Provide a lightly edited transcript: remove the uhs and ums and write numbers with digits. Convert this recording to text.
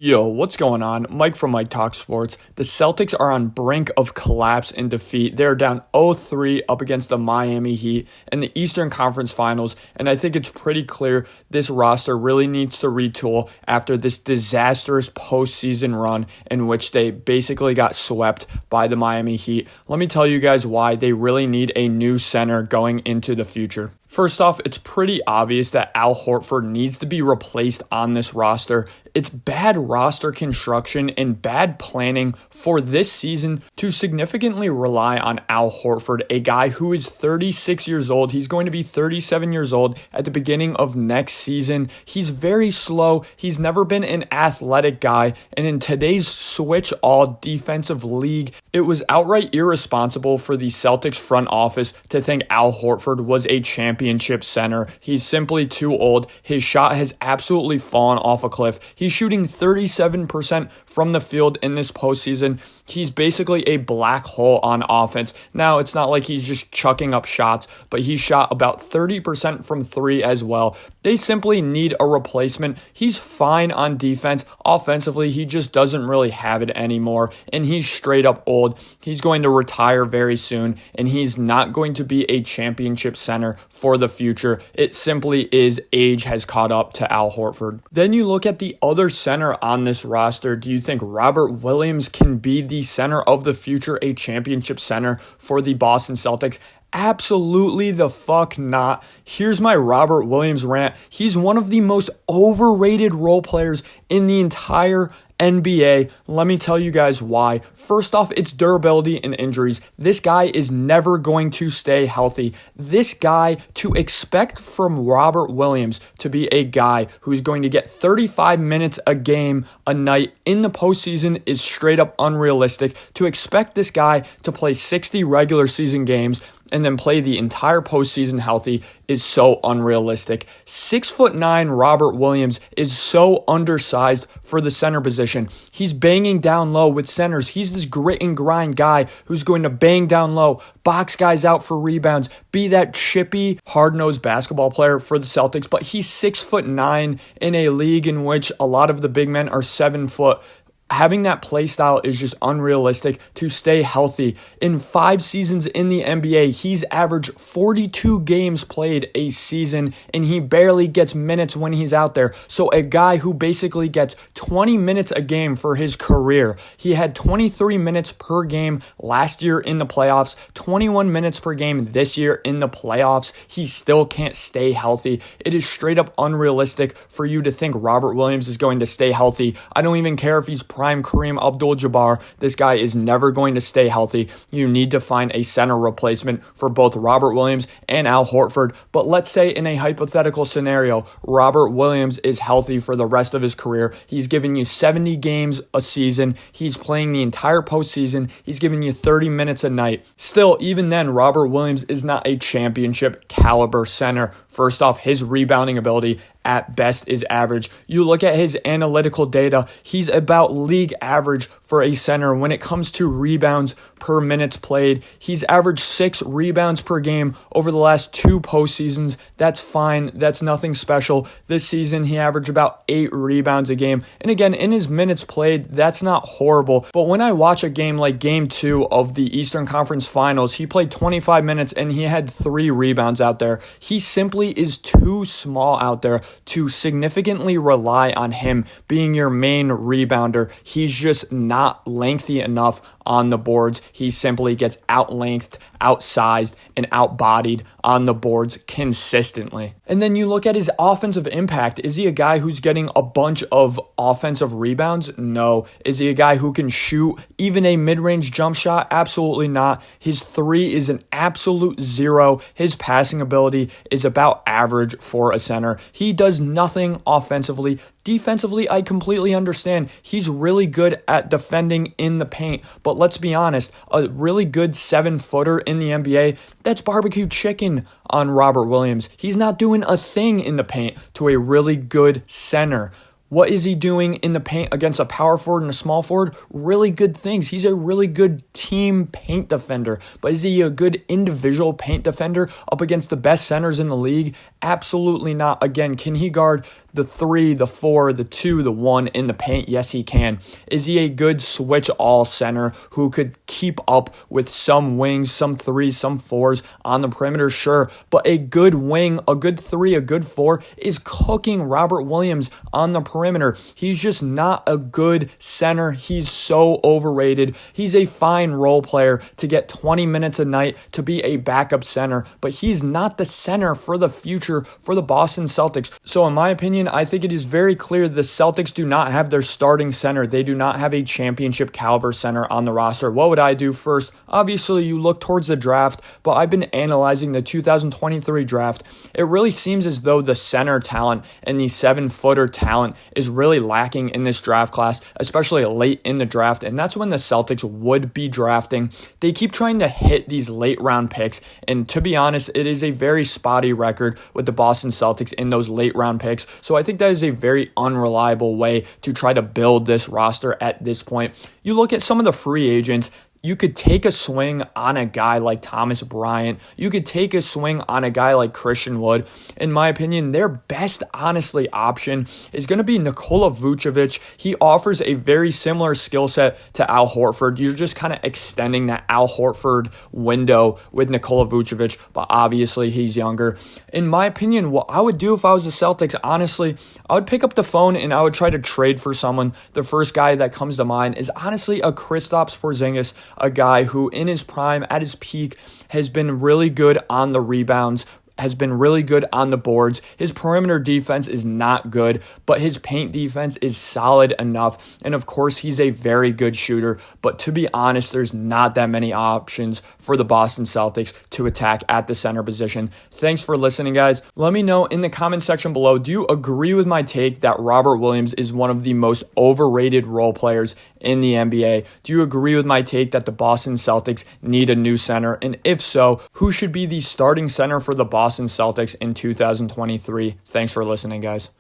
Yo, what's going on? Mike from Mike Talk Sports. The Celtics are on brink of collapse and defeat. They're down 0-3 up against the Miami Heat in the Eastern Conference Finals, and I think it's pretty clear this roster really needs to retool after this disastrous postseason run in which they basically got swept by the Miami Heat. Let me tell you guys why they really need a new center going into the future. First off, it's pretty obvious that Al Horford needs to be replaced on this roster. It's bad roster construction and bad planning for this season to significantly rely on Al Horford, a guy who is 36 years old. He's going to be 37 years old at the beginning of next season. He's very slow. He's never been an athletic guy. And in today's switch all defensive league, it was outright irresponsible for the Celtics front office to think Al Horford was a championship center. He's simply too old. His shot has absolutely fallen off a cliff. He's shooting 37% from the field in this postseason. He's basically a black hole on offense. Now, it's not like he's just chucking up shots, but he shot about 30% from three as well. They simply need a replacement. He's fine on defense. Offensively, he just doesn't really have it anymore, and he's straight up old. He's going to retire very soon, and he's not going to be a championship center for the future. It simply is age has caught up to Al Horford. Then you look at the other center on this roster. Do you think Robert Williams can be the center of the future, a championship center for the Boston Celtics? Absolutely the fuck not. Here's my Robert Williams rant. He's one of the most overrated role players in the entire NBA. Let me tell you guys why. First off, it's durability and injuries. This guy is never going to stay healthy. This guy, to expect from Robert Williams to be a guy who's going to get 35 minutes a game a night in the postseason is straight up unrealistic. To expect this guy to play 60 regular season games and then play the entire postseason healthy is so unrealistic. 6'9" Robert Williams is so undersized for the center position. He's banging down low with centers. He's this grit and grind guy who's going to bang down low, box guys out for rebounds, be that chippy, hard-nosed basketball player for the Celtics, but he's 6'9" in a league in which a lot of the big men are 7 foot. Having that play style is just unrealistic to stay healthy. In 5 seasons in the NBA, he's averaged 42 games played a season, and he barely gets minutes when he's out there. So a guy who basically gets 20 minutes a game for his career. He had 23 minutes per game last year in the playoffs, 21 minutes per game this year in the playoffs. He still can't stay healthy. It is straight up unrealistic for you to think Robert Williams is going to stay healthy. I don't even care if he's prime Kareem Abdul-Jabbar. This guy is never going to stay healthy. You need to find a center replacement for both Robert Williams and Al Horford. But let's say in a hypothetical scenario, Robert Williams is healthy for the rest of his career. He's giving you 70 games a season. He's playing the entire postseason. He's giving you 30 minutes a night. Still, even then, Robert Williams is not a championship caliber center. First off, his rebounding ability at best is average. You look at his analytical data, he's about league average for a center. When it comes to rebounds per minutes played, he's averaged 6 rebounds per game over the last 2 postseasons. That's fine. That's nothing special. This season, he averaged about 8 rebounds a game. And again, in his minutes played, that's not horrible. But when I watch a game like Game 2 of the Eastern Conference Finals, he played 25 minutes and he had 3 rebounds out there. He simply is too small out there to significantly rely on him being your main rebounder. He's just not lengthy enough on the boards. He simply gets outlengthed, outsized, and outbodied on the boards consistently. And then you look at his offensive impact. Is he a guy who's getting a bunch of offensive rebounds? No. Is he a guy who can shoot even a mid-range jump shot? Absolutely not. His 3 is an absolute 0. His passing ability is about average for a center. He does nothing offensively. Defensively, I completely understand. He's really good at defending in the paint. But let's be honest, a really good 7-footer in the NBA, that's barbecue chicken on Robert Williams. He's not doing a thing in the paint to a really good center. What is he doing in the paint against a power forward and a small forward? Really good things. He's a really good team paint defender. But is he a good individual paint defender up against the best centers in the league? Absolutely not. Again, can he guard the 3, the 4, the 2, the 1 in the paint? Yes, he can. Is he a good switch all center who could keep up with some wings, some 3s, some 4s on the perimeter? Sure. But a good wing, a good 3, a good 4 is cooking Robert Williams on the perimeter. He's just not a good center. He's so overrated. He's a fine role player to get 20 minutes a night to be a backup center, but he's not the center for the future for the Boston Celtics. So in my opinion, I think it is very clear the Celtics do not have their starting center. They do not have a championship caliber center on the roster. What would I do first? Obviously, you look towards the draft, but I've been analyzing the 2023 draft. It really seems as though the center talent and the 7-footer talent is really lacking in this draft class, especially late in the draft, and that's when the Celtics would be drafting. They keep trying to hit these late round picks, and to be honest, it is a very spotty record with the Boston Celtics in those late round picks. So I think that is a very unreliable way to try to build this roster at this point. You look at some of the free agents. You could take a swing on a guy like Thomas Bryant. You could take a swing on a guy like Christian Wood. In my opinion, their best, honestly, option is going to be Nikola Vucevic. He offers a very similar skill set to Al Horford. You're just kind of extending that Al Horford window with Nikola Vucevic, but obviously he's younger. In my opinion, what I would do if I was the Celtics, honestly, I would pick up the phone and I would try to trade for someone. The first guy that comes to mind is honestly a Kristaps Porzingis, a guy who in his prime, at his peak, has been really good on the rebounds, has been really good on the boards. His perimeter defense is not good, but his paint defense is solid enough. And of course, he's a very good shooter. But to be honest, there's not that many options for the Boston Celtics to attack at the center position. Thanks for listening, guys. Let me know in the comment section below, do you agree with my take that Robert Williams is one of the most overrated role players in the NBA? Do you agree with my take that the Boston Celtics need a new center? And if so, who should be the starting center for the Boston Celtics in 2023? Thanks for listening, guys.